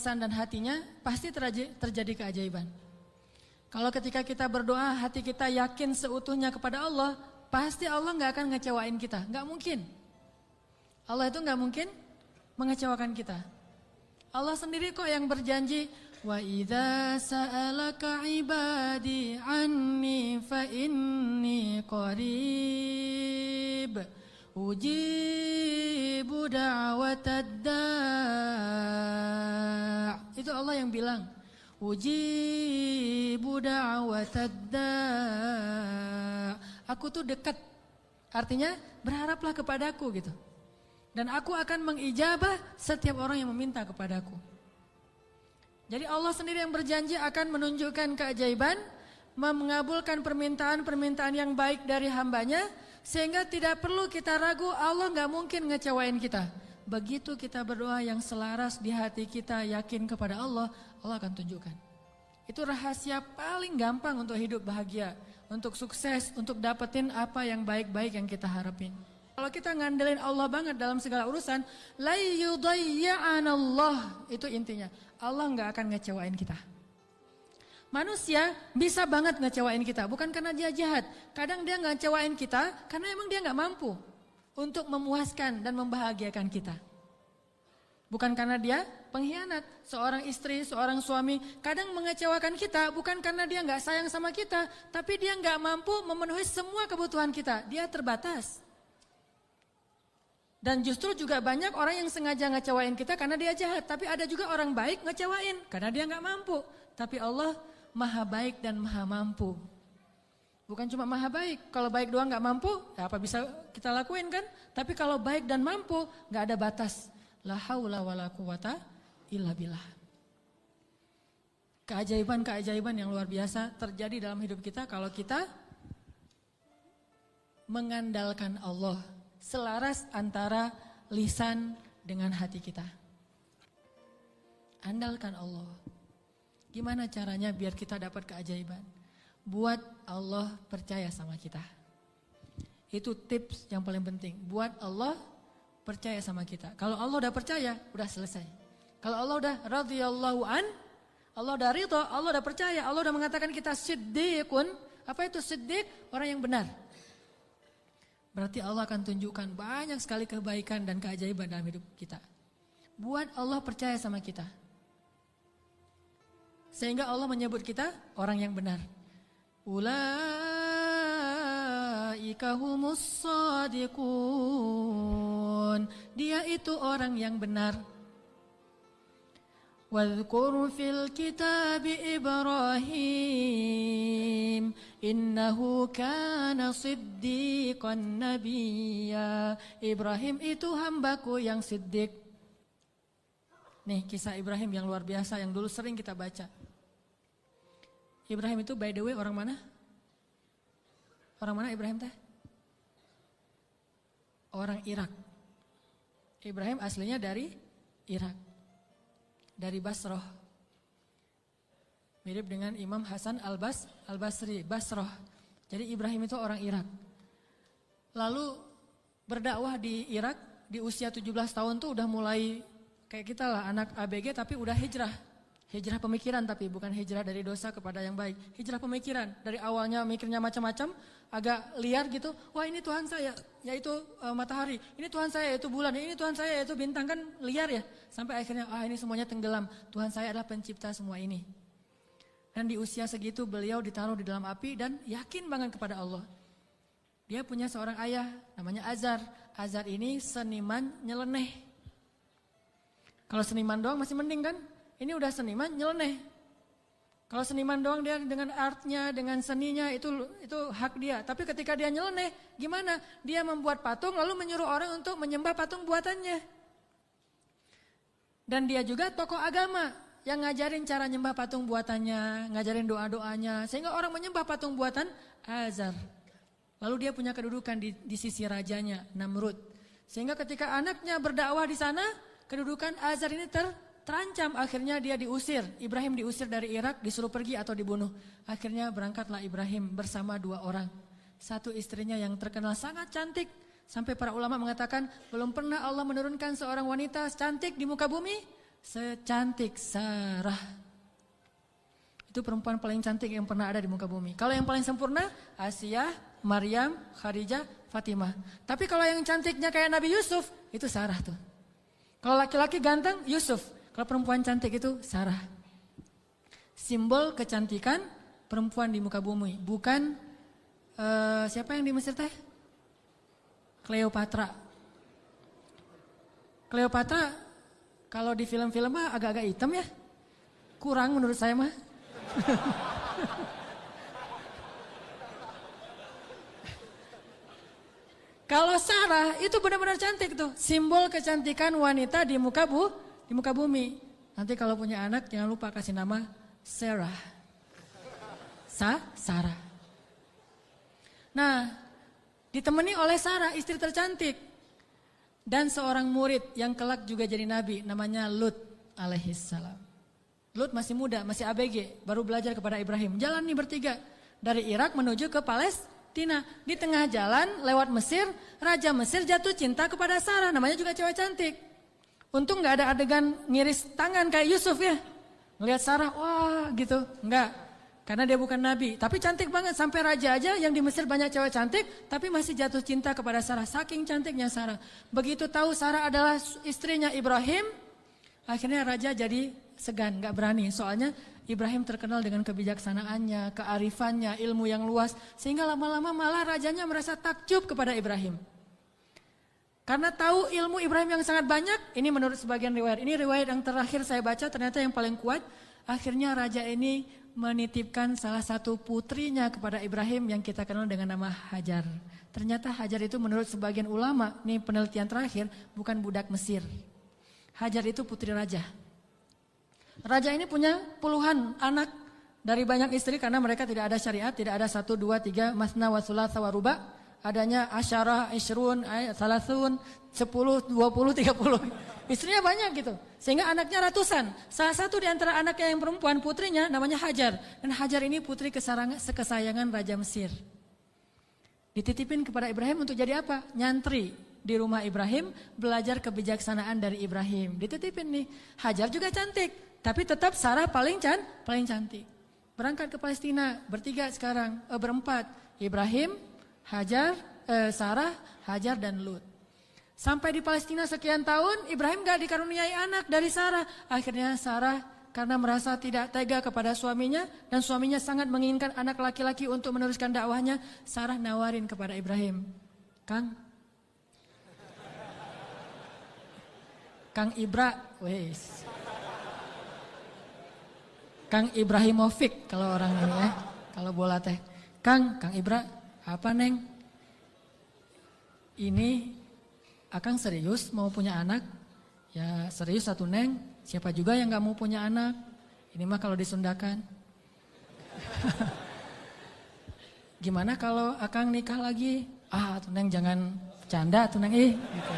lisan dan hatinya, pasti terjadi keajaiban. Kalau ketika kita berdoa, hati kita yakin seutuhnya kepada Allah, pasti Allah nggak akan ngecewain kita, nggak mungkin. Allah itu nggak mungkin mengecewakan kita. Allah sendiri kok yang berjanji, wa idza sa'alaka ibadi anni fa inni qarib ujibu da'watad da'. Itu Allah yang bilang, ujibu da'watad da'. Aku tuh dekat. Artinya berharaplah kepadaku gitu. Dan aku akan mengijabah setiap orang yang meminta kepadaku. Jadi Allah sendiri yang berjanji akan menunjukkan keajaiban, mengabulkan permintaan-permintaan yang baik dari hambanya, sehingga tidak perlu kita ragu, Allah gak mungkin ngecewain kita. Begitu kita berdoa yang selaras di hati kita, yakin kepada Allah, Allah akan tunjukkan. Itu rahasia paling gampang untuk hidup bahagia, untuk sukses, untuk dapetin apa yang baik-baik yang kita harapin. Kalau kita ngandelin Allah banget dalam segala urusan, la yudayya'anallah, itu intinya. Allah nggak akan ngecewain kita. Manusia bisa banget ngecewain kita, bukan karena dia jahat. Kadang dia nggak ngecewain kita karena emang dia nggak mampu untuk memuaskan dan membahagiakan kita. Bukan karena dia pengkhianat. Seorang istri, seorang suami kadang mengecewakan kita bukan karena dia nggak sayang sama kita, tapi dia nggak mampu memenuhi semua kebutuhan kita. Dia terbatas. Dan justru juga banyak orang yang sengaja ngecewain kita karena dia jahat. Tapi ada juga orang baik ngecewain karena dia nggak mampu. Tapi Allah maha baik dan maha mampu. Bukan cuma maha baik. Kalau baik doang nggak mampu, ya apa bisa kita lakuin kan? Tapi kalau baik dan mampu, nggak ada batas. La haula wala quwata illa billah. Keajaiban-keajaiban yang luar biasa terjadi dalam hidup kita kalau kita mengandalkan Allah. Selaras antara lisan dengan hati kita. Andalkan Allah. Gimana caranya biar kita dapat keajaiban? Buat Allah percaya sama kita. Itu tips yang paling penting. Buat Allah percaya sama kita. Kalau Allah udah percaya, udah selesai. Kalau Allah udah radhiyallahu an, Allah udah ridha, Allah udah percaya, Allah udah mengatakan kita siddiqun. Apa itu siddiq? Orang yang benar. Berarti Allah akan tunjukkan banyak sekali kebaikan dan keajaiban dalam hidup kita. Buat Allah percaya sama kita. Sehingga Allah menyebut kita orang yang benar. Ulaika humus shadiqun. Dia itu orang yang benar. Wadhkur fil kitab Ibrahim innahu kana siddiqan nabiyya. Ibrahim itu hambaku yang siddiq. Nih kisah Ibrahim yang luar biasa yang dulu sering kita baca. Ibrahim itu by the way orang mana? Orang mana Ibrahim teh? Orang Irak. Ibrahim aslinya dari Irak. Dari Basrah. Mirip dengan Imam Hasan al-Basri, Basrah. Jadi Ibrahim itu orang Irak. Lalu berdakwah di Irak di usia 17 tahun tuh udah mulai kayak kita lah anak ABG tapi udah hijrah. Hijrah pemikiran tapi bukan hijrah dari dosa kepada yang baik. Hijrah pemikiran. Dari awalnya mikirnya macam-macam, agak liar gitu. Wah ini Tuhan saya, yaitu matahari. Ini Tuhan saya, yaitu bulan. Ini Tuhan saya, yaitu bintang. Kan liar ya. Sampai akhirnya, ini semuanya tenggelam. Tuhan saya adalah pencipta semua ini. Dan di usia segitu beliau ditaruh di dalam api dan yakin banget kepada Allah. Dia punya seorang ayah, namanya Azar. Azar ini seniman nyeleneh. Kalau seniman doang masih mending kan? Ini udah seniman nyeleneh. Kalau seniman doang dia dengan artnya, dengan seninya itu hak dia. Tapi ketika dia nyeleneh, gimana? Dia membuat patung lalu menyuruh orang untuk menyembah patung buatannya. Dan dia juga tokoh agama yang ngajarin cara nyembah patung buatannya, ngajarin doa-doanya. Sehingga orang menyembah patung buatan Azar. Lalu dia punya kedudukan di sisi rajanya, Namrud. Sehingga ketika anaknya berdakwah di sana, kedudukan Azar ini terancam, akhirnya dia diusir. Ibrahim diusir dari Irak, disuruh pergi atau dibunuh. Akhirnya berangkatlah Ibrahim bersama 2 orang. Satu istrinya yang terkenal sangat cantik. Sampai para ulama mengatakan belum pernah Allah menurunkan seorang wanita cantik di muka bumi. secantik Sarah. Itu perempuan paling cantik yang pernah ada di muka bumi. Kalau yang paling sempurna, Asiyah, Maryam, Khadijah, Fatimah. Tapi kalau yang cantiknya kayak Nabi Yusuf, itu Sarah tuh. Kalau laki-laki ganteng, Yusuf. Kalau perempuan cantik itu Sarah. Simbol kecantikan perempuan di muka bumi. Bukan siapa yang di Mesir teh? Cleopatra. Cleopatra kalau di film-film mah agak-agak hitam ya. Kurang menurut saya mah. Kalau Sarah itu benar-benar cantik tuh, simbol kecantikan wanita di muka bumi. Nanti kalau punya anak jangan lupa kasih nama Sarah. Sarah. Nah, ditemani oleh Sarah, istri tercantik, dan seorang murid yang kelak juga jadi nabi, namanya Lut alaihissalam. Lut masih muda, masih ABG, baru belajar kepada Ibrahim. Jalan nih bertiga, dari Irak menuju ke Palestina. Di tengah jalan, lewat Mesir, Raja Mesir jatuh cinta kepada Sarah, namanya juga cewek cantik. Untung gak ada adegan ngiris tangan kayak Yusuf ya. Ngelihat Sarah, wah gitu, enggak. Karena dia bukan nabi, tapi cantik banget. Sampai raja aja yang di Mesir banyak cewek cantik, tapi masih jatuh cinta kepada Sarah. Saking cantiknya Sarah. Begitu tahu Sarah adalah istrinya Ibrahim, akhirnya raja jadi segan, gak berani. Soalnya Ibrahim terkenal dengan kebijaksanaannya, kearifannya, ilmu yang luas. Sehingga lama-lama malah rajanya merasa takjub kepada Ibrahim. Karena tahu ilmu Ibrahim yang sangat banyak, ini menurut sebagian riwayat. Ini riwayat yang terakhir saya baca, ternyata yang paling kuat. Akhirnya raja ini menitipkan salah satu putrinya kepada Ibrahim yang kita kenal dengan nama Hajar. Ternyata Hajar itu menurut sebagian ulama, ini penelitian terakhir, bukan budak Mesir. Hajar itu putri raja. Raja ini punya puluhan anak dari banyak istri karena mereka tidak ada syariat, tidak ada 1, 2, 3, masna wa thulatsa wa ruba. Adanya asyarah, isyrun, salasun, 10, 20, 30. Istrinya banyak gitu. Sehingga anaknya ratusan. Salah satu di antara anaknya yang perempuan, putrinya namanya Hajar. Dan Hajar ini putri kesayangan Raja Mesir. Dititipin kepada Ibrahim untuk jadi apa? Nyantri di rumah Ibrahim, belajar kebijaksanaan dari Ibrahim. Dititipin nih. Hajar juga cantik. Tapi tetap Sarah paling cantik. Berangkat ke Palestina, bertiga sekarang, berempat. Ibrahim, Hajar, Sarah, Hajar dan Lut. Sampai di Palestina sekian tahun, Ibrahim gak dikaruniai anak dari Sarah. Akhirnya Sarah karena merasa tidak tega kepada suaminya, dan suaminya sangat menginginkan anak laki-laki untuk meneruskan dakwahnya, Sarah nawarin kepada Ibrahim, Kang Ibra, wes. Kang Ibrahimovic kalau orang ini ya, kalau bola teh. Kang Ibra, apa Neng? Ini Akang serius mau punya anak? Ya serius satu Neng, siapa juga yang gak mau punya anak? Ini mah kalau disundakan. Gimana kalau Akang nikah lagi? Tuh Neng jangan canda tuh Neng, gitu.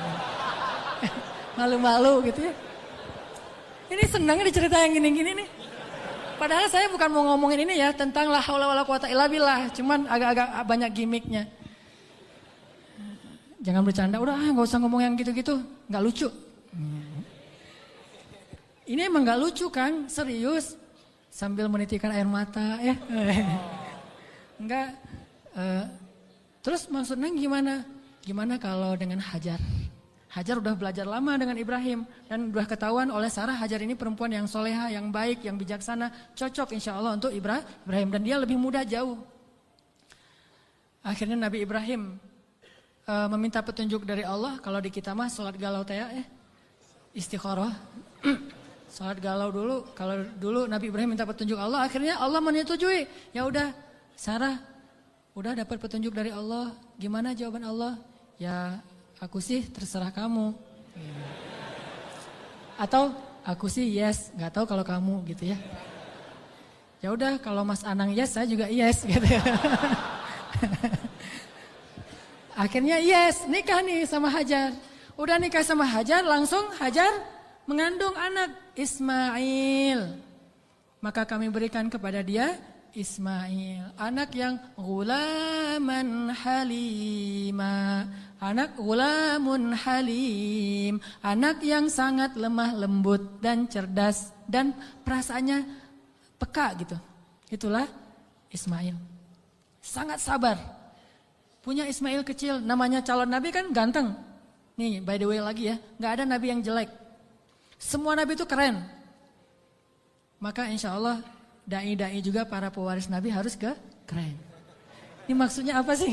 Malu-malu gitu ya. Ini senang dicerita yang gini-gini nih. Padahal saya bukan mau ngomongin ini ya, tentang la haula wala quwata illa billah, cuman agak-agak banyak gimmicknya. Jangan bercanda, udah gak usah ngomong yang gitu-gitu, gak lucu. Ini emang gak lucu kan, serius. Sambil menitikkan air mata ya. Enggak. Terus maksudnya gimana? Gimana kalau dengan Hajar? Hajar udah belajar lama dengan Ibrahim dan udah ketahuan oleh Sarah, Hajar ini perempuan yang soleha, yang baik, yang bijaksana, cocok insya Allah untuk Ibrahim, dan dia lebih muda jauh. Akhirnya Nabi Ibrahim meminta petunjuk dari Allah. Kalau di kita mah sholat galau teh istikharah. Sholat galau dulu. Kalau dulu Nabi Ibrahim minta petunjuk Allah, akhirnya Allah menyetujui. Ya udah, Sarah udah dapat petunjuk dari Allah. Gimana jawaban Allah? Ya aku sih terserah kamu. Atau aku sih yes, nggak tahu kalau kamu gitu ya. Ya udah kalau Mas Anang yes, saya juga yes gitu. Akhirnya yes, nikah nih sama Hajar. Udah nikah sama Hajar, langsung Hajar mengandung anak Ismail. Maka kami berikan kepada dia Ismail, anak yang ghulaman halima, anak ghulamun halim, anak yang sangat lemah lembut dan cerdas dan perasaannya peka gitu. Itulah Ismail. Sangat sabar. Punya Ismail kecil, namanya calon nabi kan ganteng. Nih by the way lagi ya, gak ada nabi yang jelek. Semua nabi itu keren. Maka insya Allah dai-dai juga para pewaris nabi harus keren. Ini maksudnya apa sih?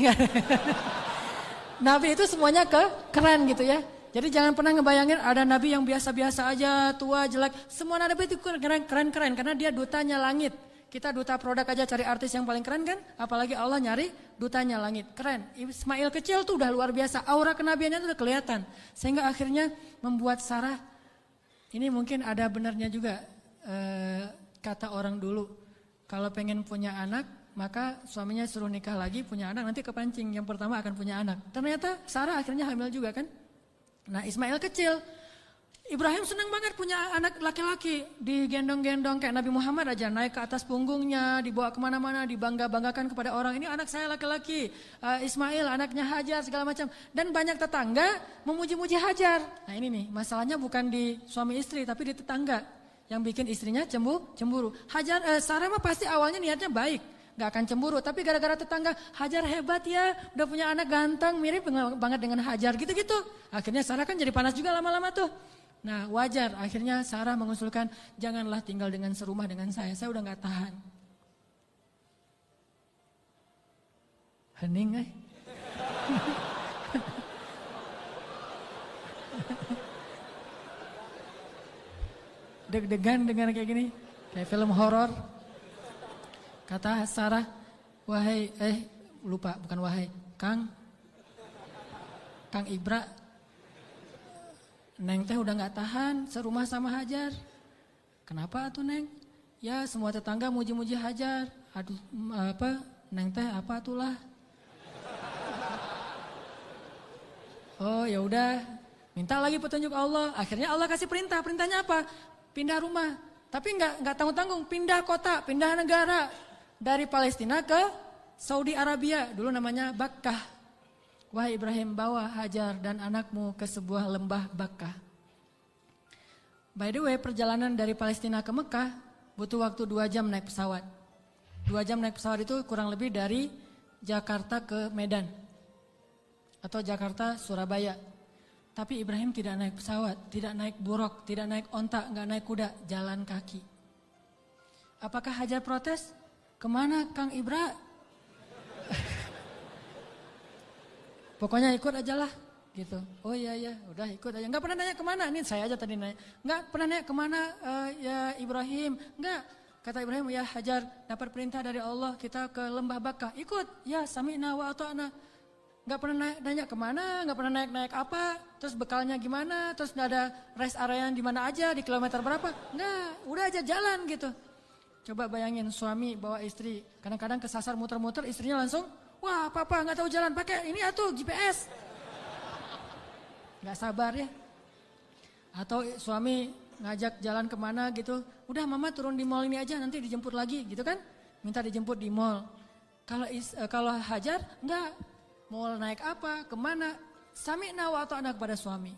Nabi itu semuanya keren gitu ya. Jadi jangan pernah ngebayangin ada nabi yang biasa-biasa aja, tua, jelek. Semua nabi itu keren-keren karena dia dutanya langit. Kita duta produk aja cari artis yang paling keren kan? Apalagi Allah nyari dutanya langit. Keren. Ismail kecil tuh udah luar biasa. Aura kenabiannya tuh udah kelihatan. Sehingga akhirnya membuat Sarah, ini mungkin ada benarnya juga. Kata orang dulu, kalau pengen punya anak, maka suaminya suruh nikah lagi, punya anak, nanti kepancing yang pertama akan punya anak. Ternyata Sarah akhirnya hamil juga kan. Nah Ismail kecil, Ibrahim senang banget punya anak laki-laki, digendong-gendong kayak Nabi Muhammad aja, naik ke atas punggungnya, dibawa kemana-mana, dibangga-banggakan kepada orang, ini anak saya laki-laki, Ismail anaknya Hajar segala macam. Dan banyak tetangga memuji-muji Hajar. Nah ini nih, masalahnya bukan di suami istri tapi di tetangga. Yang bikin istrinya cemburu. Sarah mah pasti awalnya niatnya baik, gak akan cemburu. Tapi gara-gara tetangga, Hajar hebat ya, udah punya anak ganteng, mirip banget dengan Hajar, gitu-gitu. Akhirnya Sarah kan jadi panas juga lama-lama tuh. Nah wajar, akhirnya Sarah mengusulkan, janganlah tinggal dengan serumah dengan saya udah gak tahan. Hening deg-degan dengar kayak gini, kayak film horor. Kata Sarah, wahai, lupa, bukan wahai, Kang Ibra, Neng teh udah gak tahan serumah sama Hajar. Kenapa tuh Neng? Ya semua tetangga muji-muji Hajar. Aduh, Neng teh apa itulah? Oh ya udah, minta lagi petunjuk Allah. Akhirnya Allah kasih perintah. Perintahnya apa? Pindah rumah, tapi nggak tanggung-tanggung, pindah kota, pindah negara dari Palestina ke Saudi Arabia, dulu namanya Bakkah. Wahai Ibrahim, bawa Hajar dan anakmu ke sebuah lembah Bakkah. By the way, perjalanan dari Palestina ke Mekah butuh waktu 2 jam naik pesawat. 2 jam naik pesawat itu kurang lebih dari Jakarta ke Medan atau Jakarta Surabaya. Tapi Ibrahim tidak naik pesawat, tidak naik buruk, tidak naik onta, nggak naik kuda, jalan kaki. Apakah Hajar protes? Kemana Kang Ibra? Pokoknya ikut aja lah, gitu. Oh iya, udah ikut aja. Nggak pernah nanya kemana, ini saya aja tadi nanya. Nggak pernah nanya kemana ya Ibrahim, nggak. Kata Ibrahim, ya Hajar dapat perintah dari Allah, kita ke lembah Bakkah. Ikut, ya sami'na wa ata'na. Gak pernah nanya kemana, gak pernah naik apa, terus bekalnya gimana, terus gak ada rest area di mana aja, di kilometer berapa. Enggak, udah aja jalan gitu. Coba bayangin suami bawa istri, kadang-kadang kesasar muter-muter, istrinya langsung, wah papa gak tahu jalan, pakai ini atuh GPS. Gak sabar ya. Atau suami ngajak jalan kemana gitu, udah mama turun di mall ini aja, nanti dijemput lagi gitu kan. Minta dijemput di mall. Kalau Hajar, enggak. Mau naik apa, kemana, sami'na wa ata'na kepada suami.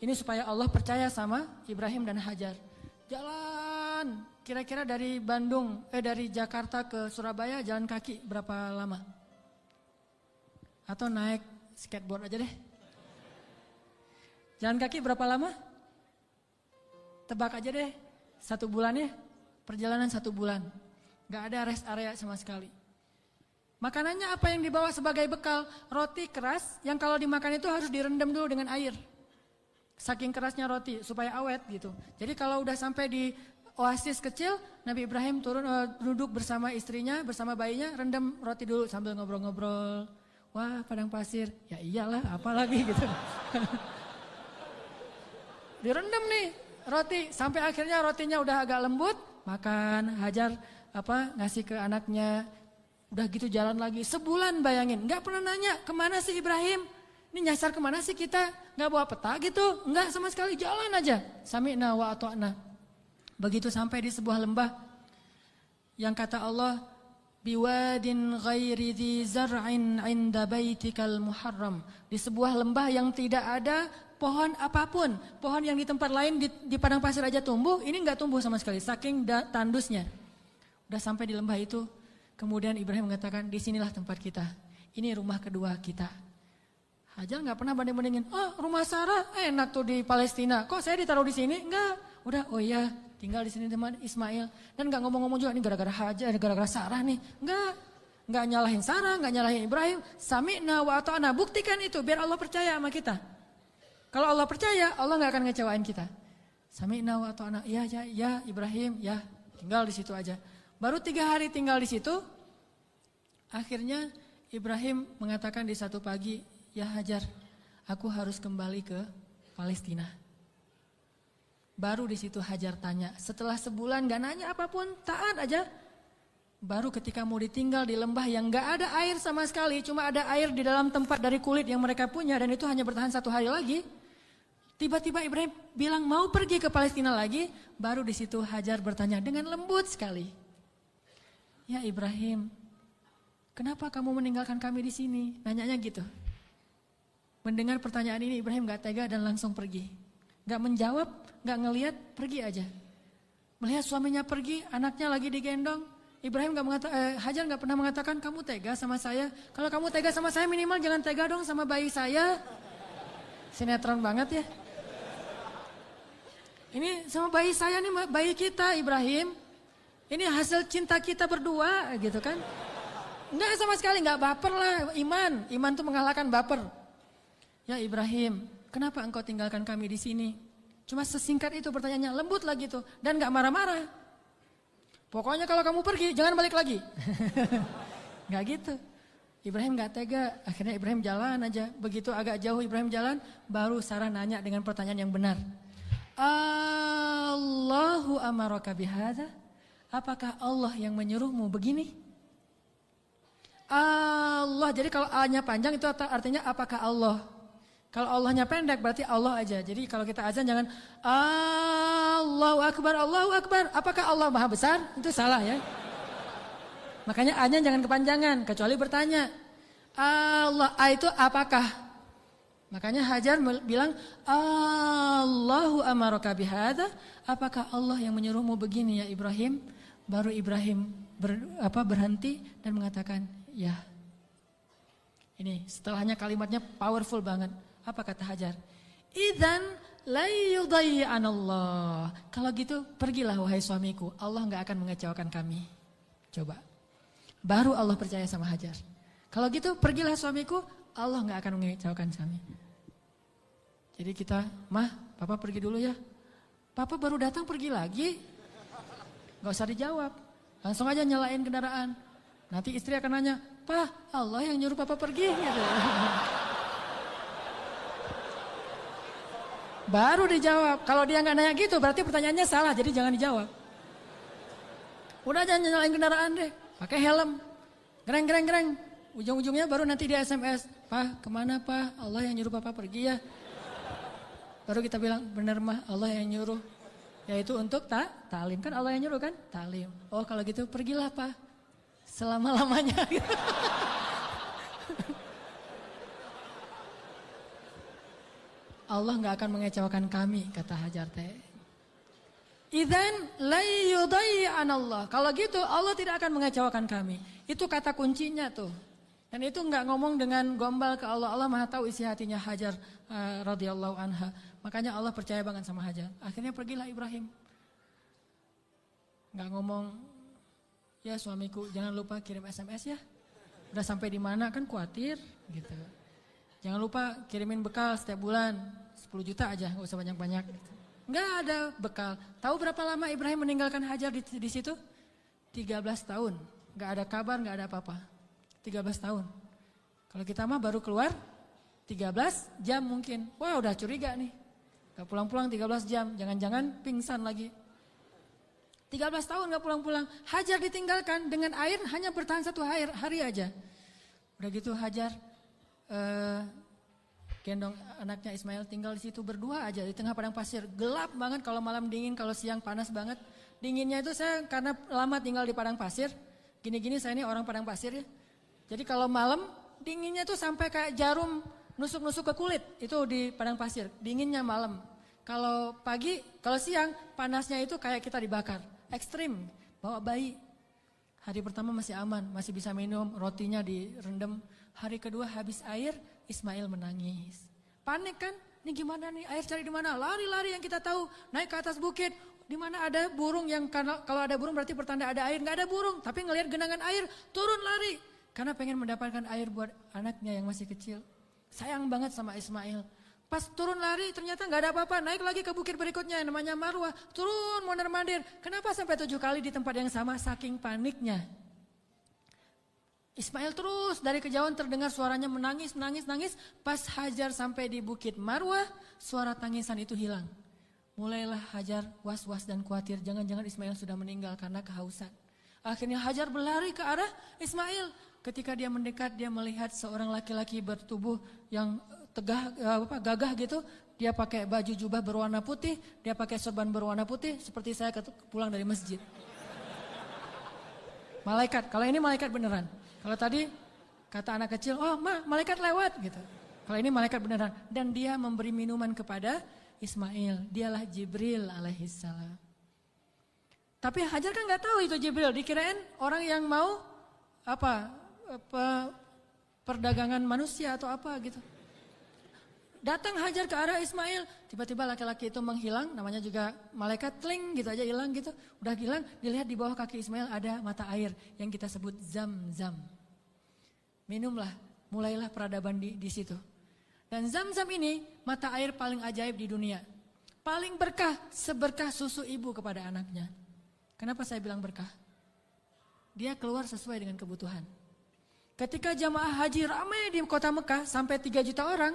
Ini supaya Allah percaya sama Ibrahim dan Hajar. Jalan, kira-kira dari dari Jakarta ke Surabaya jalan kaki berapa lama? Atau naik skateboard aja deh. Jalan kaki berapa lama? Tebak aja deh, 1 bulan ya. Perjalanan 1 bulan. Gak ada rest area sama sekali. Makanannya apa yang dibawa sebagai bekal? Roti keras yang kalau dimakan itu harus direndam dulu dengan air. Saking kerasnya roti supaya awet gitu. Jadi kalau udah sampai di oasis kecil, Nabi Ibrahim turun duduk bersama istrinya, bersama bayinya, rendam roti dulu sambil ngobrol-ngobrol. Wah padang pasir, ya iyalah apalagi gitu. Direndam nih roti sampai akhirnya rotinya udah agak lembut, makan. Hajar ngasih ke anaknya. Udah gitu jalan lagi, sebulan bayangin, gak pernah nanya kemana sih Ibrahim, ini nyasar kemana sih kita, gak bawa peta gitu, enggak sama sekali, jalan aja, sami'na wa ata'na. Begitu sampai di sebuah lembah, yang kata Allah, biwadin ghairi dzi zar'in 'inda baitikal muharram, di sebuah lembah yang tidak ada pohon apapun. Pohon yang di tempat lain di padang pasir aja tumbuh, ini enggak tumbuh sama sekali saking tandusnya. Udah sampai di lembah itu, kemudian Ibrahim mengatakan, di sinilah tempat kita. Ini rumah kedua kita. Hajar enggak pernah banding-bandingin, "Oh, rumah Sarah enak tuh di Palestina. Kok saya ditaruh di sini?" Enggak. Udah, "Oh iya, tinggal di sini teman Ismail." Dan enggak ngomong-ngomong juga, ini gara-gara Hajar, gara-gara Sarah nih. Enggak nyalahin Sarah, enggak nyalahin Ibrahim. Sami'na wa ata'na, buktikan itu biar Allah percaya sama kita. Kalau Allah percaya, Allah enggak akan ngecewain kita. Sami'na wa ata'na, ya Ibrahim, ya, tinggal di situ aja. Baru 3 hari tinggal di situ, akhirnya Ibrahim mengatakan di satu pagi, "Ya Hajar, aku harus kembali ke Palestina." Baru di situ Hajar tanya, setelah sebulan gak nanya apapun, taat aja. Baru ketika mau ditinggal di lembah yang gak ada air sama sekali, cuma ada air di dalam tempat dari kulit yang mereka punya, dan itu hanya bertahan 1 hari lagi. Tiba-tiba Ibrahim bilang mau pergi ke Palestina lagi. Baru di situ Hajar bertanya dengan lembut sekali, "Ya Ibrahim, kenapa kamu meninggalkan kami di sini?" Nanyanya gitu. Mendengar pertanyaan ini Ibrahim gak tega dan langsung pergi. Gak menjawab, gak ngelihat, pergi aja. Melihat suaminya pergi, anaknya lagi digendong. Ibrahim Hajar gak pernah mengatakan, "Kamu tega sama saya? Kalau kamu tega sama saya minimal jangan tega dong sama bayi saya." Sinetron banget ya. Ini sama bayi saya nih, bayi kita Ibrahim. Ini hasil cinta kita berdua gitu kan. Enggak sama sekali, gak baper lah. Iman tuh mengalahkan baper. "Ya Ibrahim, kenapa engkau tinggalkan kami di sini?" Cuma sesingkat itu pertanyaannya, lembut lagi tuh, dan gak marah-marah. "Pokoknya kalau kamu pergi, jangan balik lagi." Gak gitu. Ibrahim gak tega, akhirnya Ibrahim jalan aja. Begitu agak jauh Ibrahim jalan, baru Sarah nanya dengan pertanyaan yang benar. "Allahu amaraka bihadza?" Apakah Allah yang menyuruhmu begini? Allah, jadi kalau A-nya panjang itu artinya apakah Allah? Kalau Allahnya pendek berarti Allah aja. Jadi kalau kita azan jangan Allahu Akbar, Allahu Akbar. Apakah Allah Maha Besar? Itu salah ya. Makanya A-nya jangan kepanjangan, kecuali bertanya. Allah, A itu apakah? Makanya Hajar bilang Allahu amaraka bihadza? Apakah Allah yang menyuruhmu begini ya Ibrahim? Baru Ibrahim berhenti dan mengatakan ya. Ini setelahnya kalimatnya powerful banget. Apa kata Hajar? Idzan la yudayyi'anallah. Kalau gitu pergilah wahai suamiku, Allah enggak akan mengecewakan kami. Coba. Baru Allah percaya sama Hajar. Kalau gitu pergilah suamiku, Allah enggak akan mengecewakan kami. Jadi kita, "Mah, Papa pergi dulu ya." Papa baru datang pergi lagi. Enggak usah dijawab. Langsung aja nyalain kendaraan. Nanti istri akan nanya, "Pa, Allah yang nyuruh Papa pergi." Gitu. Baru dijawab. Kalau dia nggak nanya gitu berarti pertanyaannya salah, jadi jangan dijawab. Udah jangan nyalain kendaraan deh, pakai helm. Gereng. Ujung-ujungnya baru nanti dia SMS, "Pa, kemana Pa? Allah yang nyuruh Papa pergi ya." Baru kita bilang, "Bener mah, Allah yang nyuruh." Yaitu untuk ta'lim, kan Allah yang nyuruh kan? Ta'lim. "Oh kalau gitu pergilah Pa, selama-lamanya." Allah nggak akan mengecewakan kami, kata Hajar teh. Idzan la yudayyi'anallah. Kalau gitu Allah tidak akan mengecewakan kami. Itu kata kuncinya tuh. Dan itu nggak ngomong dengan gombal ke Allah. Allah Maha tahu isi hatinya Hajar radhiyallahu anha. Makanya Allah percaya banget sama Hajar. Akhirnya pergilah Ibrahim. Nggak ngomong, "Ya suamiku jangan lupa kirim SMS ya. Udah sampai di mana kan khawatir gitu. Jangan lupa kirimin bekal setiap bulan 10 juta aja, nggak usah banyak-banyak." Gitu. Nggak ada bekal. Tahu berapa lama Ibrahim meninggalkan Hajar di situ? 13 tahun. Nggak ada kabar, nggak ada apa-apa. 13 tahun. Kalau kita mah baru keluar 13 jam mungkin. Wah udah curiga nih. Gak pulang-pulang 13 jam. Jangan-jangan pingsan lagi. 13 tahun gak pulang-pulang. Hajar ditinggalkan dengan air hanya bertahan 1 hari aja. Udah gitu Hajar gendong anaknya Ismail tinggal di situ berdua aja di tengah padang pasir. Gelap banget kalau malam dingin, kalau siang panas banget. Dinginnya itu saya karena lama tinggal di padang pasir. Gini-gini saya ini orang padang pasir ya. Jadi kalau malam dinginnya tuh sampai kayak jarum nusuk-nusuk ke kulit. Itu di padang pasir, dinginnya malam. Kalau pagi, kalau siang panasnya itu kayak kita dibakar. Ekstrim, bawa bayi. Hari pertama masih aman, masih bisa minum, rotinya direndam. Hari kedua habis air, Ismail menangis. Panik kan? Ini gimana nih, air cari di mana? Lari-lari yang kita tahu, naik ke atas bukit. Di mana ada burung yang kalau ada burung berarti pertanda ada air. Nggak ada burung, tapi ngelihat genangan air, turun lari. Karena pengen mendapatkan air buat anaknya yang masih kecil. Sayang banget sama Ismail. Pas turun lari ternyata nggak ada apa-apa. Naik lagi ke bukit berikutnya yang namanya Marwah. Turun mondar-mandir. Kenapa sampai 7 kali di tempat yang sama? Saking paniknya. Ismail terus dari kejauhan terdengar suaranya menangis. Pas Hajar sampai di bukit Marwah, suara tangisan itu hilang. Mulailah Hajar was-was dan khawatir. Jangan-jangan Ismail sudah meninggal karena kehausan. Akhirnya Hajar berlari ke arah Ismail. Ketika dia mendekat, dia melihat seorang laki-laki bertubuh yang gagah gitu. Dia pakai baju jubah berwarna putih, dia pakai sorban berwarna putih, seperti saya pulang dari masjid. Malaikat, kalau ini malaikat beneran. Kalau tadi kata anak kecil, oh malaikat lewat gitu. Kalau ini malaikat beneran. Dan dia memberi minuman kepada Ismail. Dialah Jibril alaihissalam. Tapi Hajar kan gak tahu itu Jibril. Dikirain orang yang mau perdagangan manusia atau apa gitu. Datang Hajar ke arah Ismail. Tiba-tiba laki-laki itu menghilang. Namanya juga malaikat, tling gitu aja hilang gitu. Udah hilang, dilihat di bawah kaki Ismail ada mata air yang kita sebut Zam-Zam. Minumlah, mulailah peradaban di situ. Dan Zam-Zam ini mata air paling ajaib di dunia. Paling berkah, seberkah susu ibu kepada anaknya. Kenapa saya bilang berkah? Dia keluar sesuai dengan kebutuhan. Ketika jamaah haji ramai di kota Mekah sampai 3 juta orang,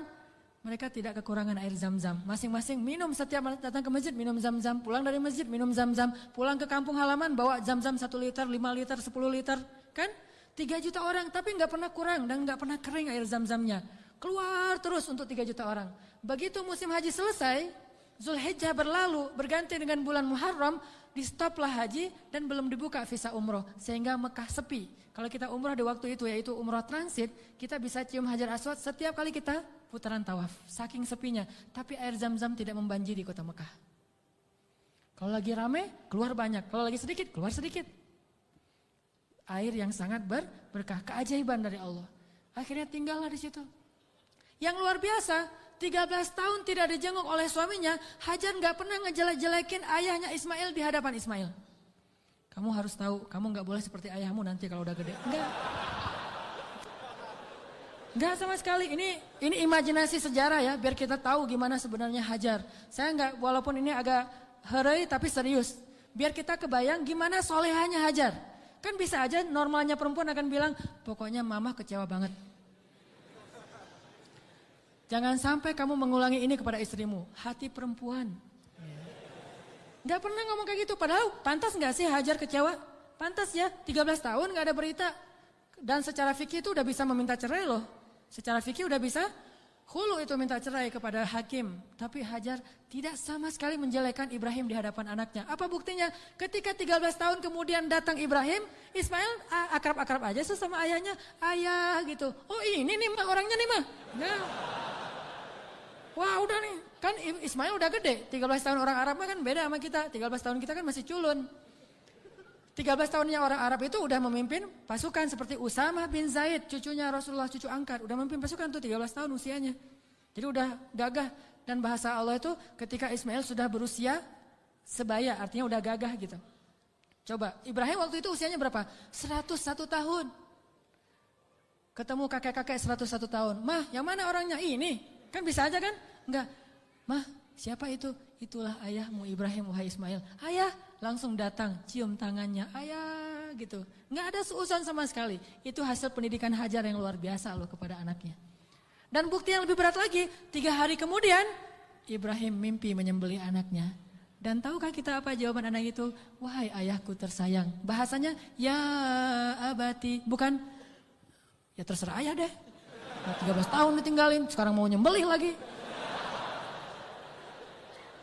mereka tidak kekurangan air Zam-Zam. Masing-masing minum, setiap datang ke masjid minum Zam-Zam. Pulang dari masjid minum Zam-Zam. Pulang ke kampung halaman bawa Zam-Zam 1 liter, 5 liter, 10 liter. Kan? 3 juta orang tapi gak pernah kurang dan gak pernah kering air Zam-Zamnya. Keluar terus untuk 3 juta orang. Begitu musim haji selesai, Zulhijjah berlalu, berganti dengan bulan Muharram, di stoplah haji dan belum dibuka visa umroh. Sehingga Mekah sepi. Kalau kita umroh di waktu itu yaitu umroh transit, kita bisa cium Hajar Aswad setiap kali kita putaran tawaf. Saking sepinya. Tapi air Zam-Zam tidak membanjiri kota Mekah. Kalau lagi rame, keluar banyak. Kalau lagi sedikit, keluar sedikit. Air yang sangat berkah, keajaiban dari Allah. Akhirnya tinggallah di situ. Yang luar biasa, 13 tahun tidak dijenguk oleh suaminya, Hajar gak pernah ngejelek-jelekin ayahnya Ismail di hadapan Ismail. Kamu harus tahu, kamu gak boleh seperti ayahmu nanti kalau udah gede. Enggak sama sekali, ini imajinasi sejarah ya, biar kita tahu gimana sebenarnya Hajar. Saya enggak, walaupun ini agak herai tapi serius. Biar kita kebayang gimana solehanya Hajar. Kan bisa aja normalnya perempuan akan bilang, pokoknya mama kecewa banget. Jangan sampai kamu mengulangi ini kepada istrimu. Hati perempuan. Gak pernah ngomong kayak gitu. Padahal pantas gak sih Hajar kecewa? Pantas ya, 13 tahun gak ada berita. Dan secara fikih itu udah bisa meminta cerai loh. Secara fikih udah bisa khulu itu minta cerai kepada hakim. Tapi Hajar tidak sama sekali menjelekan Ibrahim di hadapan anaknya. Apa buktinya? Ketika 13 tahun kemudian datang Ibrahim, Ismail akrab-akrab aja sama ayahnya. Ayah gitu. Oh ini nih mah orangnya nih mah. Nah. Wah udah nih, kan Ismail udah gede, 13 tahun orang Arab kan beda sama kita, 13 tahun kita kan masih culun. 13 tahunnya orang Arab itu udah memimpin pasukan seperti Usamah bin Zaid, cucunya Rasulullah, cucu angkat, udah memimpin pasukan tuh 13 tahun usianya. Jadi udah gagah dan bahasa Allah itu ketika Ismail sudah berusia sebaya, artinya udah gagah gitu. Coba, Ibrahim waktu itu usianya berapa? 101 tahun. Ketemu kakek-kakek 101 tahun, mah yang mana orangnya? Ini. Kan bisa aja kan? Enggak. Mah, siapa itu? Itulah ayahmu Ibrahim, wahai Ismail. Ayah, langsung datang, cium tangannya. Ayah, gitu. Enggak ada seuson sama sekali. Itu hasil pendidikan Hajar yang luar biasa loh kepada anaknya. Dan bukti yang lebih berat lagi, 3 hari kemudian, Ibrahim mimpi menyembelih anaknya. Dan tahukah kita apa jawaban anak itu? Wahai ayahku tersayang. Bahasanya, ya abati. Bukan, ya terserah ayah deh. 13 tahun ditinggalin, sekarang mau nyembelih lagi.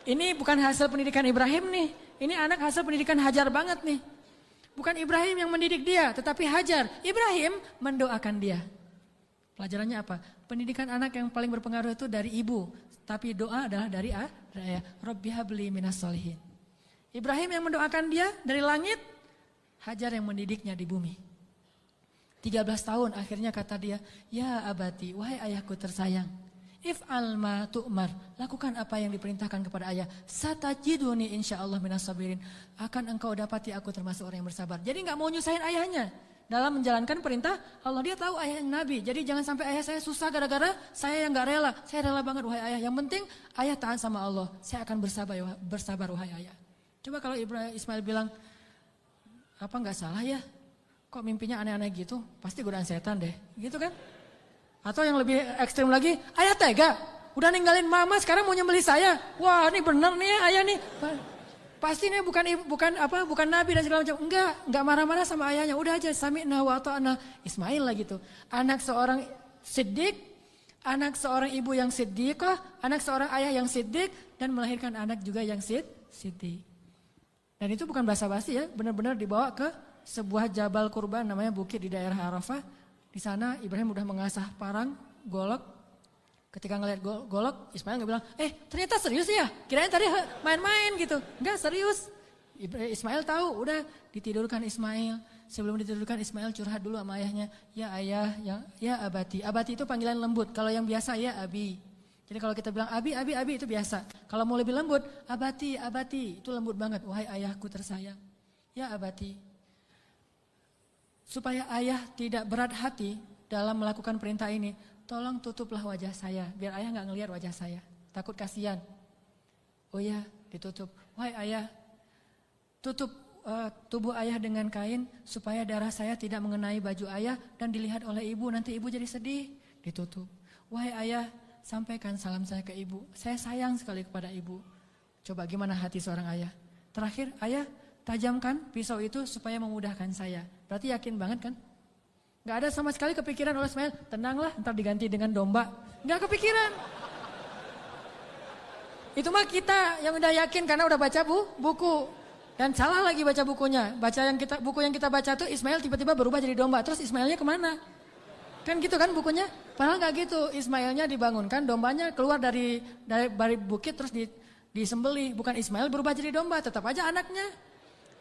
Ini bukan hasil pendidikan Ibrahim nih. Ini anak hasil pendidikan Hajar banget nih. Bukan Ibrahim yang mendidik dia, tetapi Hajar. Ibrahim mendoakan dia. Pelajarannya apa? Pendidikan anak yang paling berpengaruh itu dari ibu. Tapi doa adalah dari ayah. Rabbi habli minas solihin. Ibrahim yang mendoakan dia dari langit. Hajar yang mendidiknya di bumi. 13 tahun akhirnya kata dia, ya abati, wahai ayahku tersayang. If'al ma tu'mar, lakukan apa yang diperintahkan kepada ayah. Satajiduni insyaallah minas sabirin. Akan engkau dapati aku termasuk orang yang bersabar. Jadi gak mau nyusahin ayahnya dalam menjalankan perintah Allah. Dia tahu ayah yang nabi. Jadi jangan sampai ayah saya susah gara-gara saya yang gak rela. Saya rela banget wahai ayah. Yang penting ayah taat sama Allah. Saya akan bersabar wahai ayah. Coba kalau Ismail bilang, apa gak salah ya? Kok mimpinya aneh-aneh gitu? Pasti godaan setan deh. Gitu kan? Atau yang lebih ekstrim lagi, ayah tega, udah ninggalin mama sekarang mau nyembelih saya. Wah, ini bener nih ya, ayah nih. Pasti nih bukan nabi dan segala macam. Enggak marah-marah sama ayahnya. Udah aja sami'na wa ata'na. Ismail lah gitu. Anak seorang siddiq, anak seorang ibu yang siddiqah, anak seorang ayah yang siddiq dan melahirkan anak juga yang siddiq. Dan itu bukan basa-basi ya, benar-benar dibawa ke sebuah jabal kurban namanya bukit di daerah Arafah. Di sana Ibrahim udah mengasah parang, golok. Ketika ngelihat golok, Ismail nggak bilang, ternyata serius ya? Kirain tadi main-main gitu. Enggak, serius. Ismail tahu, udah ditidurkan Ismail. Sebelum ditidurkan Ismail curhat dulu sama ayahnya. Ya ayah, ya abati. Abati itu panggilan lembut. Kalau yang biasa ya abi. Jadi kalau kita bilang abi itu biasa. Kalau mau lebih lembut, abati. Itu lembut banget. Wahai ayahku tersayang. Ya abati. Supaya ayah tidak berat hati dalam melakukan perintah ini, tolong tutuplah wajah saya, biar ayah gak ngelihat wajah saya. Takut kasihan. Oh ya, ditutup. Wahai ayah, tutup tubuh ayah dengan kain, supaya darah saya tidak mengenai baju ayah dan dilihat oleh ibu, nanti ibu jadi sedih. Ditutup. Wahai ayah, sampaikan salam saya ke ibu. Saya sayang sekali kepada ibu. Coba gimana hati seorang ayah. Terakhir, ayah, tajamkan pisau itu supaya memudahkan saya. Berarti yakin banget kan? Gak ada sama sekali kepikiran oleh Ismail, tenanglah ntar diganti dengan domba. Gak kepikiran. Itu mah kita yang udah yakin karena udah baca buku. Dan salah lagi baca bukunya. Buku yang kita baca tuh Ismail tiba-tiba berubah jadi domba. Terus Ismailnya kemana? Kan gitu kan bukunya? Padahal gak gitu. Ismailnya dibangunkan, dombanya keluar dari bukit terus disembelih. Bukan Ismail berubah jadi domba, tetap aja anaknya.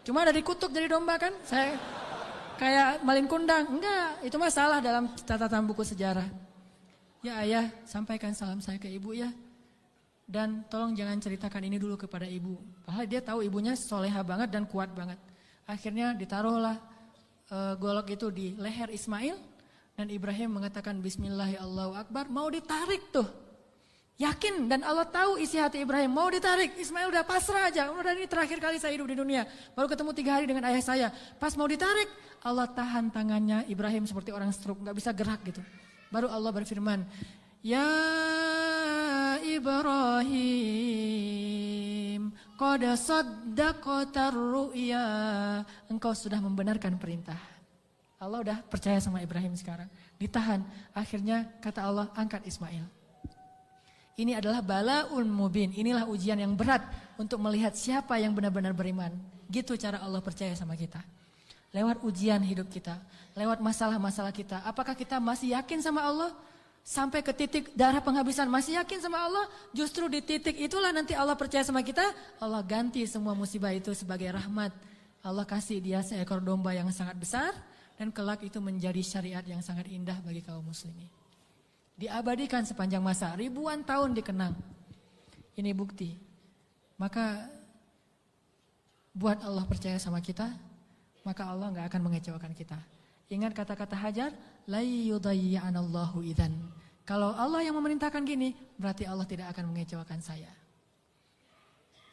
Cuma ada dikutuk jadi domba kan? Saya kayak malin kundang. Enggak, itu mah salah dalam catatan buku sejarah. Ya ayah, sampaikan salam saya ke ibu ya. Dan tolong jangan ceritakan ini dulu kepada ibu. Padahal dia tahu ibunya soleha banget dan kuat banget. Akhirnya ditaruhlah golok itu di leher Ismail. Dan Ibrahim mengatakan Bismillah ya Allahu Akbar. Mau ditarik tuh. Yakin dan Allah tahu isi hati Ibrahim. Mau ditarik, Ismail udah pasrah aja. Udah ini terakhir kali saya hidup di dunia. Baru ketemu 3 hari dengan ayah saya. Pas mau ditarik, Allah tahan tangannya Ibrahim seperti orang stroke. Gak bisa gerak gitu. Baru Allah berfirman. Ya Ibrahim, qad saddaqtar ru'ya. Engkau sudah membenarkan perintah. Allah udah percaya sama Ibrahim sekarang. Ditahan. Akhirnya kata Allah, angkat Ismail. Ini adalah balaun mubin. Inilah ujian yang berat untuk melihat siapa yang benar-benar beriman. Gitu cara Allah percaya sama kita. Lewat ujian hidup kita. Lewat masalah-masalah kita. Apakah kita masih yakin sama Allah? Sampai ke titik darah penghabisan masih yakin sama Allah? Justru di titik itulah nanti Allah percaya sama kita. Allah ganti semua musibah itu sebagai rahmat. Allah kasih dia seekor domba yang sangat besar. Dan kelak itu menjadi syariat yang sangat indah bagi kaum muslimin. Diabadikan sepanjang masa, ribuan tahun dikenang. Ini bukti. Maka buat Allah percaya sama kita, maka Allah gak akan mengecewakan kita. Ingat kata-kata Hajar, la yudayyi'anallahu idzan. Kalau Allah yang memerintahkan gini, berarti Allah tidak akan mengecewakan saya.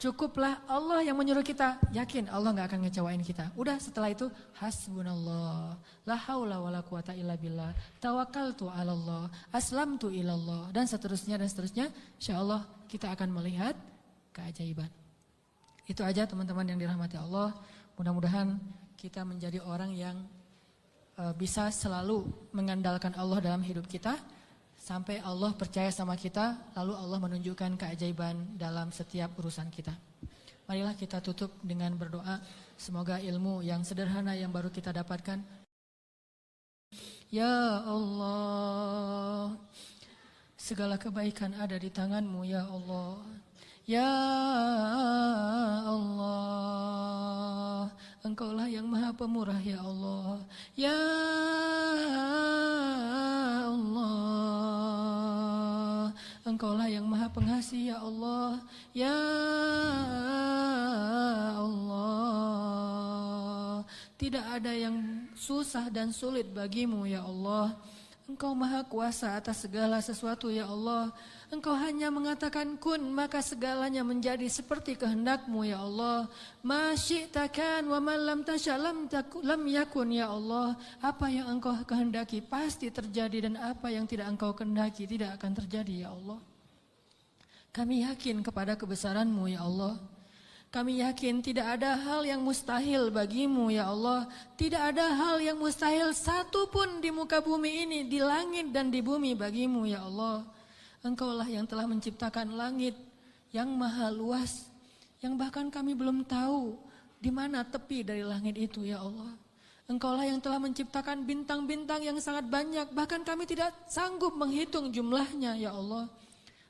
Cukuplah Allah yang menyuruh kita, yakin Allah gak akan ngecewain kita. Udah setelah itu, hasbunallah, la haula wa la quwata illa billah, tawakkaltu ala Allah, aslamtu ilallah, dan seterusnya. InsyaAllah kita akan melihat keajaiban. Itu aja teman-teman yang dirahmati Allah. Mudah-mudahan kita menjadi orang yang bisa selalu mengandalkan Allah dalam hidup kita. Sampai Allah percaya sama kita, lalu Allah menunjukkan keajaiban dalam setiap urusan kita. Marilah kita tutup dengan berdoa. Semoga ilmu yang sederhana yang baru kita dapatkan. Ya Allah, segala kebaikan ada di tangan-Mu ya Allah. Ya Allah, Engkaulah yang maha pemurah ya Allah. Ya Allah, Engkaulah yang maha pengasih ya Allah. Ya Allah, tidak ada yang susah dan sulit bagimu ya Allah. Engkau maha kuasa atas segala sesuatu ya Allah. Engkau hanya mengatakan kun, maka segalanya menjadi seperti kehendak-Mu ya Allah. Ma syi'ta kan wa ma lam tasya lam yakun ya Allah. Apa yang Engkau kehendaki pasti terjadi, dan apa yang tidak Engkau kehendaki tidak akan terjadi ya Allah. Kami yakin kepada kebesaran-Mu ya Allah. Kami yakin tidak ada hal yang mustahil bagi-Mu ya Allah. Tidak ada hal yang mustahil satupun di muka bumi ini, di langit dan di bumi bagi-Mu ya Allah. Engkaulah yang telah menciptakan langit yang maha luas, yang bahkan kami belum tahu di mana tepi dari langit itu ya Allah. Engkaulah yang telah menciptakan bintang-bintang yang sangat banyak, bahkan kami tidak sanggup menghitung jumlahnya ya Allah.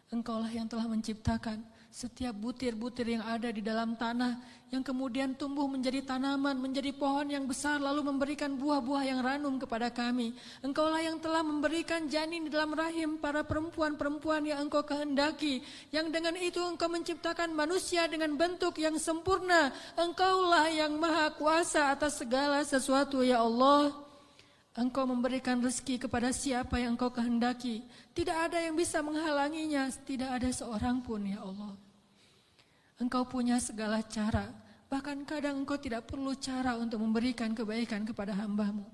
Engkaulah yang telah menciptakan setiap butir-butir yang ada di dalam tanah, yang kemudian tumbuh menjadi tanaman, menjadi pohon yang besar, lalu memberikan buah-buah yang ranum kepada kami. Engkaulah yang telah memberikan janin di dalam rahim para perempuan-perempuan yang Engkau kehendaki, yang dengan itu Engkau menciptakan manusia dengan bentuk yang sempurna. Engkaulah yang maha kuasa atas segala sesuatu ya Allah. Engkau memberikan rezeki kepada siapa yang Engkau kehendaki. Tidak ada yang bisa menghalanginya, tidak ada seorang pun ya Allah. Engkau punya segala cara, bahkan kadang Engkau tidak perlu cara untuk memberikan kebaikan kepada hamba-Mu.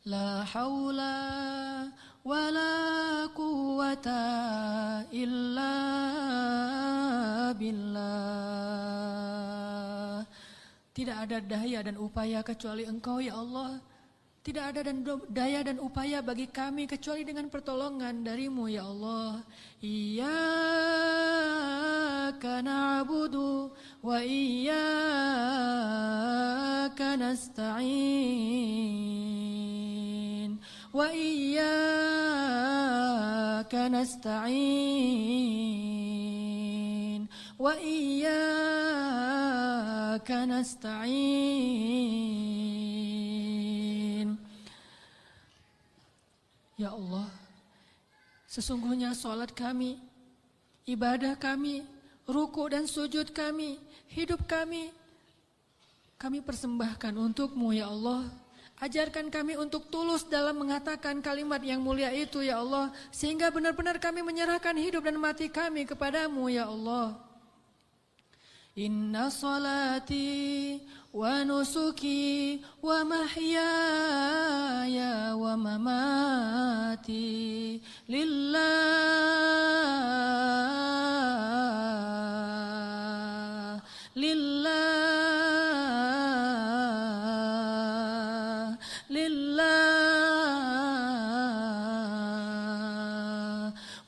La haula wa la quwwata illa billah. Tidak ada daya dan upaya kecuali Engkau ya Allah. Tidak ada daya dan upaya bagi kami kecuali dengan pertolongan dari-Mu ya Allah. Iyyaka na'budu wa iyyaka nasta'in. Wa iyyaka nasta'in. Wa iyyaka nasta'in. Ya Allah, sesungguhnya salat kami, ibadah kami, ruku dan sujud kami, hidup kami persembahkan untuk-Mu ya Allah. Ajarkan kami untuk tulus dalam mengatakan kalimat yang mulia itu ya Allah, sehingga benar-benar kami menyerahkan hidup dan mati kami kepada-Mu ya Allah. Inna salati wa nusuki wa mahyaya wa mamati lillah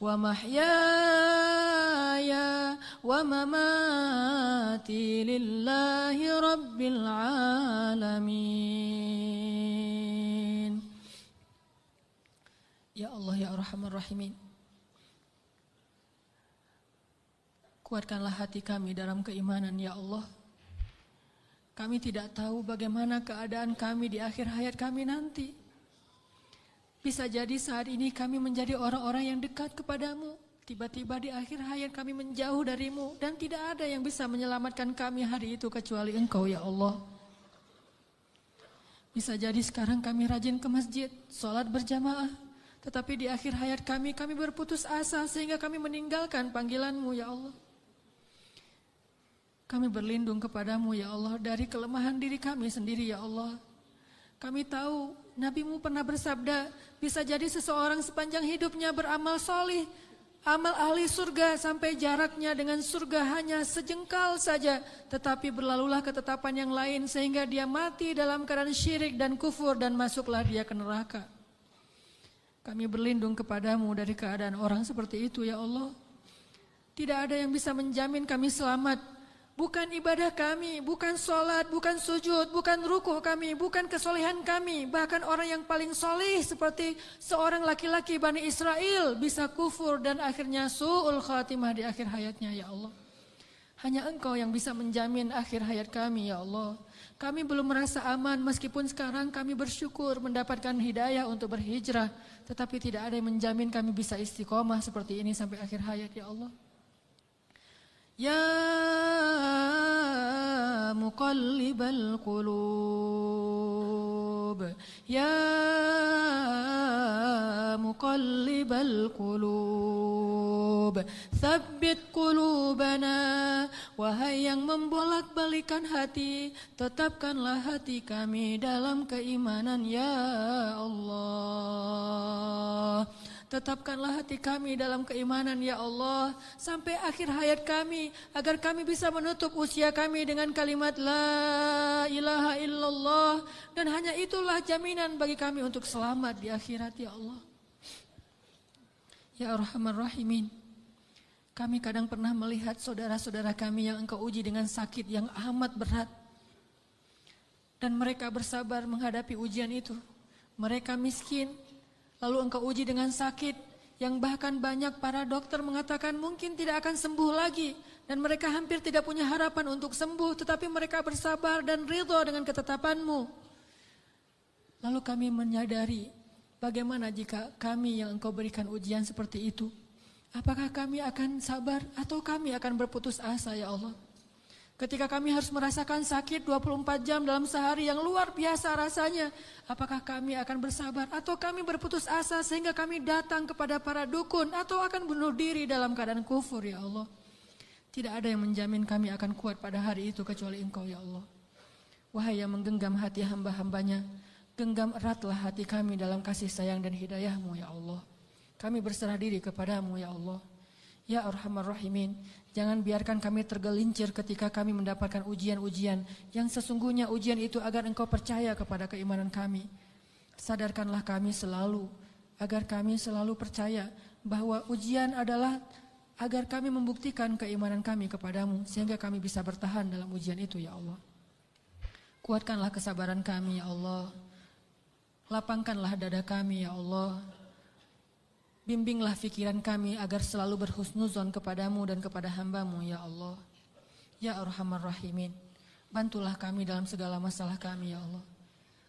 wa mahyaya wa mamati lillahi rabbil alamin. Ya Allah ya Arhamar Rahimin, kuatkanlah hati kami dalam keimanan ya Allah. Kami tidak tahu bagaimana keadaan kami di akhir hayat kami nanti. Bisa jadi saat ini kami menjadi orang-orang yang dekat kepadamu, tiba-tiba di akhir hayat kami menjauh dari-Mu, dan tidak ada yang bisa menyelamatkan kami hari itu kecuali Engkau ya Allah. Bisa jadi sekarang kami rajin ke masjid, sholat berjamaah, tetapi di akhir hayat kami berputus asa sehingga kami meninggalkan panggilan-Mu ya Allah. Kami berlindung kepada-Mu ya Allah dari kelemahan diri kami sendiri ya Allah. Kami tahu Nabi-Mu pernah bersabda, bisa jadi seseorang sepanjang hidupnya beramal solih, amal ahli surga sampai jaraknya dengan surga hanya sejengkal saja, tetapi berlalulah ketetapan yang lain sehingga dia mati dalam keadaan syirik dan kufur dan masuklah dia ke neraka. Kami berlindung kepada-Mu dari keadaan orang seperti itu ya Allah. Tidak ada yang bisa menjamin kami selamat. bukan ibadah kami, bukan sholat, bukan sujud, bukan rukuh kami, bukan kesolehan kami. Bahkan orang yang paling soleh seperti seorang laki-laki Bani Israel bisa kufur dan akhirnya su'ul khatimah di akhir hayatnya ya Allah. Hanya Engkau yang bisa menjamin akhir hayat kami ya Allah. Kami belum merasa aman meskipun sekarang kami bersyukur mendapatkan hidayah untuk berhijrah. Tetapi tidak ada yang menjamin kami bisa istiqomah seperti ini sampai akhir hayat ya Allah. Ya muqallibal qulub, ya muqallibal qulub, tsabbit qulubana. Wahai yang membolak-balikan hati, tetapkanlah hati kami dalam keimanan ya Allah. Tetapkanlah hati kami dalam keimanan ya Allah sampai akhir hayat kami agar kami bisa menutup usia kami dengan kalimat la ilaha illallah, dan hanya itulah jaminan bagi kami untuk selamat di akhirat ya Allah. Ya Arhamar Rahimin, kami kadang pernah melihat saudara-saudara kami yang Engkau uji dengan sakit yang amat berat, dan mereka bersabar menghadapi ujian itu. Mereka miskin, lalu Engkau uji dengan sakit yang bahkan banyak para dokter mengatakan mungkin tidak akan sembuh lagi. Dan mereka hampir tidak punya harapan untuk sembuh, tetapi mereka bersabar dan ridho dengan ketetapan-Mu. Lalu kami menyadari bagaimana jika kami yang Engkau berikan ujian seperti itu. Apakah kami akan sabar atau kami akan berputus asa ya Allah? Ketika kami harus merasakan sakit 24 jam dalam sehari yang luar biasa rasanya, apakah kami akan bersabar atau kami berputus asa sehingga kami datang kepada para dukun atau akan bunuh diri dalam keadaan kufur ya Allah? Tidak ada yang menjamin kami akan kuat pada hari itu kecuali Engkau ya Allah. Wahai yang menggenggam hati hamba-hambanya, genggam eratlah hati kami dalam kasih sayang dan hidayah-Mu ya Allah. Kami berserah diri kepadamu ya Allah. Ya Arhamar Rahimin, jangan biarkan kami tergelincir ketika kami mendapatkan ujian-ujian yang sesungguhnya ujian itu agar Engkau percaya kepada keimanan kami. Sadarkanlah kami selalu, agar kami selalu percaya bahwa ujian adalah agar kami membuktikan keimanan kami kepadamu, sehingga kami bisa bertahan dalam ujian itu ya Allah. Kuatkanlah kesabaran kami ya Allah. Lapangkanlah dada kami ya Allah. Bimbinglah fikiran kami agar selalu berhusnuzon kepadamu dan kepada hamba-Mu ya Allah. Ya Arhamar Rahimin, bantulah kami dalam segala masalah kami ya Allah.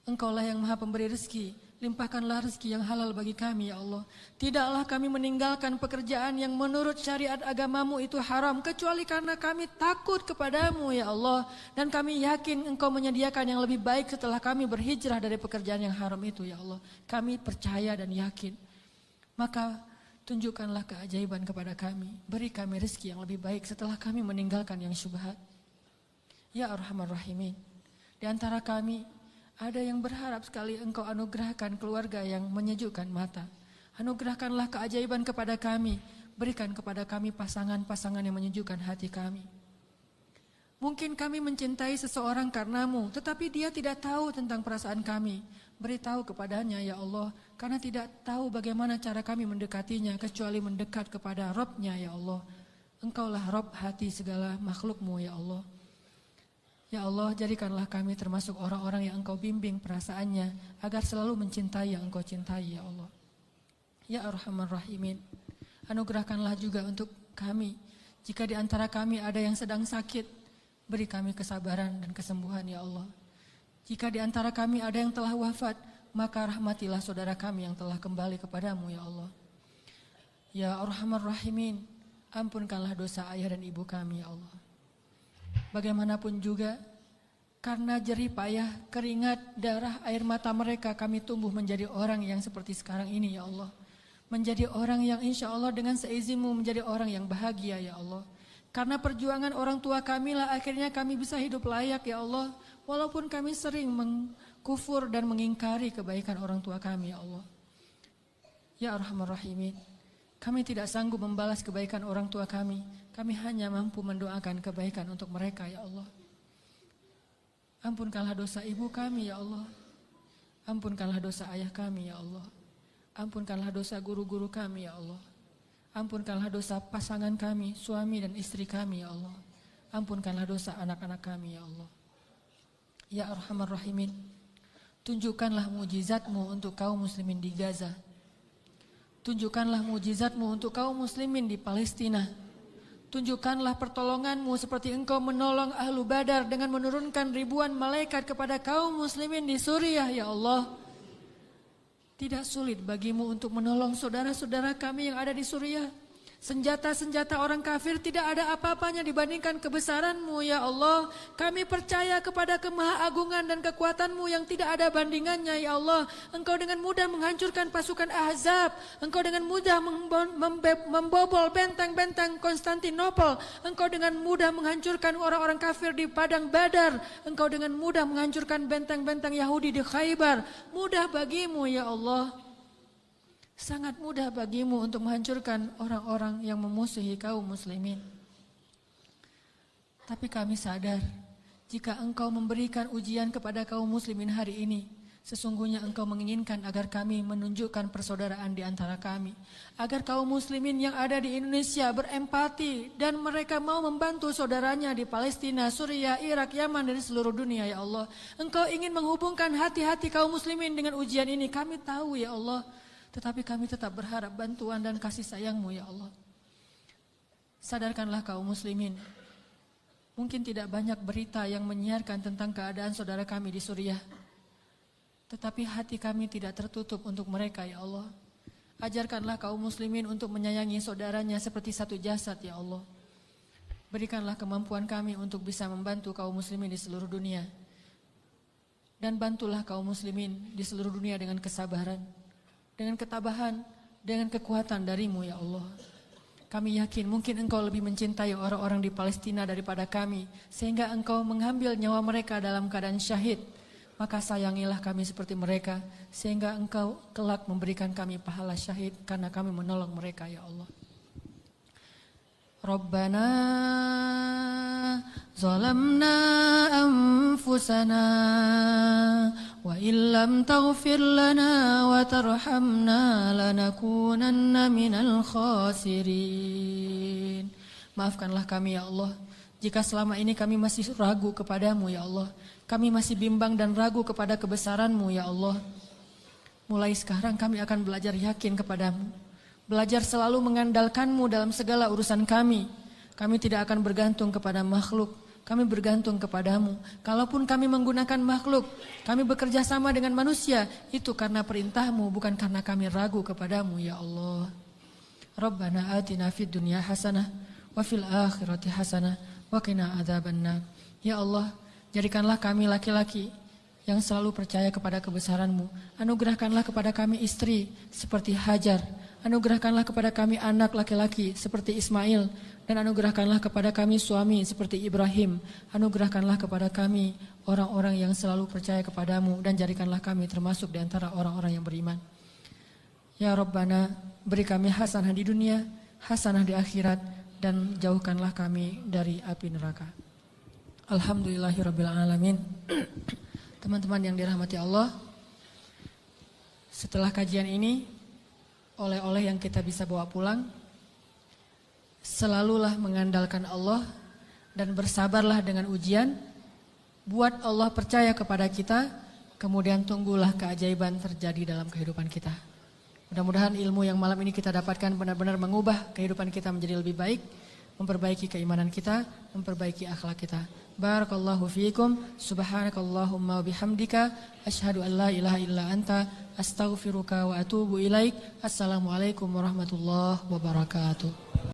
Engkaulah yang maha pemberi rezeki, limpahkanlah rezeki yang halal bagi kami ya Allah. Tidaklah kami meninggalkan pekerjaan yang menurut syariat agama-Mu itu haram, kecuali karena kami takut kepadamu ya Allah. Dan kami yakin Engkau menyediakan yang lebih baik setelah kami berhijrah dari pekerjaan yang haram itu ya Allah. Kami percaya dan yakin. Maka tunjukkanlah keajaiban kepada kami. Beri kami rezeki yang lebih baik setelah kami meninggalkan yang syubhat. Ya Arhamar Rahimin, di antara kami ada yang berharap sekali Engkau anugerahkan keluarga yang menyejukkan mata. Anugerahkanlah keajaiban kepada kami. Berikan kepada kami pasangan-pasangan yang menyejukkan hati kami. Mungkin kami mencintai seseorang karenamu, tetapi dia tidak tahu tentang perasaan kami. Beritahu kepadanya ya Allah, karena tidak tahu bagaimana cara kami mendekatinya kecuali mendekat kepada Rabb-Nya ya Allah. Engkaulah Rabb hati segala makhluk-Mu ya Allah. Ya Allah, jadikanlah kami termasuk orang-orang yang Engkau bimbing perasaannya agar selalu mencintai yang Engkau cintai ya Allah. Ya Arhamar Rahimin, anugerahkanlah juga untuk kami. Jika di antara kami ada yang sedang sakit, beri kami kesabaran dan kesembuhan ya Allah. Jika di antara kami ada yang telah wafat, maka rahmatilah saudara kami yang telah kembali kepadamu ya Allah. Ya Arhamar Rahimin, ampunkanlah dosa ayah dan ibu kami ya Allah. Bagaimanapun juga, karena jerih payah, keringat, darah, air mata mereka kami tumbuh menjadi orang yang seperti sekarang ini ya Allah. Menjadi orang yang insya Allah dengan seizinmu menjadi orang yang bahagia ya Allah. Karena perjuangan orang tua kami lah akhirnya kami bisa hidup layak ya Allah. Walaupun kami sering mengkufur dan mengingkari kebaikan orang tua kami ya Allah. Ya Arhamar Rahimin, kami tidak sanggup membalas kebaikan orang tua kami. Kami hanya mampu mendoakan kebaikan untuk mereka ya Allah. Ampunkanlah dosa ibu kami ya Allah. Ampunkanlah dosa ayah kami ya Allah. Ampunkanlah dosa guru-guru kami ya Allah. Ampunkanlah dosa pasangan kami, suami dan istri kami ya Allah. Ampunkanlah dosa anak-anak kami ya Allah. Ya Arhamar Rahimin, tunjukkanlah mujizat-Mu untuk kaum muslimin di Gaza. Tunjukkanlah mujizat-Mu untuk kaum muslimin di Palestina. Tunjukkanlah pertolongan-Mu seperti Engkau menolong Ahlu Badar dengan menurunkan ribuan malaikat kepada kaum muslimin di Suriah ya Allah. Tidak sulit bagimu untuk menolong saudara-saudara kami yang ada di Suriah. Senjata-senjata orang kafir tidak ada apa-apanya dibandingkan kebesaran-Mu ya Allah. Kami percaya kepada kemahaagungan dan kekuatan-Mu yang tidak ada bandingannya ya Allah. Engkau dengan mudah menghancurkan pasukan Ahzab. Engkau dengan mudah membobol benteng-benteng Konstantinopel. Engkau dengan mudah menghancurkan orang-orang kafir di padang Badar. Engkau dengan mudah menghancurkan benteng-benteng Yahudi di Khaybar. Mudah bagimu ya Allah. Sangat mudah bagimu untuk menghancurkan orang-orang yang memusuhi kaum muslimin. Tapi kami sadar, jika Engkau memberikan ujian kepada kaum muslimin hari ini, sesungguhnya Engkau menginginkan agar kami menunjukkan persaudaraan di antara kami. Agar kaum muslimin yang ada di Indonesia berempati dan mereka mau membantu saudaranya di Palestina, Suriah, Irak, Yaman, dan seluruh dunia ya Allah. Engkau ingin menghubungkan hati-hati kaum muslimin dengan ujian ini. Kami tahu ya Allah. Tetapi kami tetap berharap bantuan dan kasih sayang-Mu ya Allah. Sadarkanlah kaum muslimin. Mungkin tidak banyak berita yang menyiarkan tentang keadaan saudara kami di Suriah. Tetapi hati kami tidak tertutup untuk mereka ya Allah. Ajarkanlah kaum muslimin untuk menyayangi saudaranya seperti satu jasad ya Allah. Berikanlah kemampuan kami untuk bisa membantu kaum muslimin di seluruh dunia. Dan bantulah kaum muslimin di seluruh dunia dengan kesabaran, dengan ketabahan, dengan kekuatan dari-Mu ya Allah. Kami yakin mungkin Engkau lebih mencintai orang-orang di Palestina daripada kami, sehingga Engkau mengambil nyawa mereka dalam keadaan syahid. Maka sayangilah kami seperti mereka, sehingga Engkau kelak memberikan kami pahala syahid karena kami menolong mereka ya Allah. Rabbana zalamna anfusana wa illam taghfir lana wa tarhamna lanakunanna minal khasirin. Maafkanlah kami ya Allah, jika selama ini kami masih ragu kepadamu ya Allah. Kami masih bimbang dan ragu kepada kebesaran-Mu ya Allah. Mulai sekarang kami akan belajar yakin kepadamu. Belajar selalu mengandalkan-Mu dalam segala urusan kami. Kami tidak akan bergantung kepada makhluk. Kami bergantung kepadamu. Kalaupun kami menggunakan makhluk, kami bekerja sama dengan manusia, itu karena perintah-Mu, bukan karena kami ragu kepadamu ya Allah. Rabbana atina fid dunya hasanah wa fil akhirati hasanah wa qina adzabannar. Ya Allah, jadikanlah kami laki-laki yang selalu percaya kepada kebesaran-Mu. Anugerahkanlah kepada kami istri seperti Hajar. Anugerahkanlah kepada kami anak laki-laki seperti Ismail. Dan anugerahkanlah kepada kami suami seperti Ibrahim. Anugerahkanlah kepada kami orang-orang yang selalu percaya kepadamu. Dan jadikanlah kami termasuk di antara orang-orang yang beriman. Ya Rabbana, beri kami hasanah di dunia, hasanah di akhirat. Dan jauhkanlah kami dari api neraka. Alhamdulillahirrabbilalamin. Teman-teman yang dirahmati Allah, setelah kajian ini, oleh-oleh yang kita bisa bawa pulang, selalulah mengandalkan Allah dan bersabarlah dengan ujian. Buat Allah percaya kepada kita, kemudian tunggulah keajaiban terjadi dalam kehidupan kita. Mudah-mudahan ilmu yang malam ini kita dapatkan benar-benar mengubah kehidupan kita menjadi lebih baik, memperbaiki keimanan kita, memperbaiki akhlak kita. Barakallahu fiikum, subhanakallahumma wa bihamdika, asyhadu an la ilaha illa anta, astaghfiruka wa atubu ilaik. Assalamualaikum warahmatullahi wabarakatuh.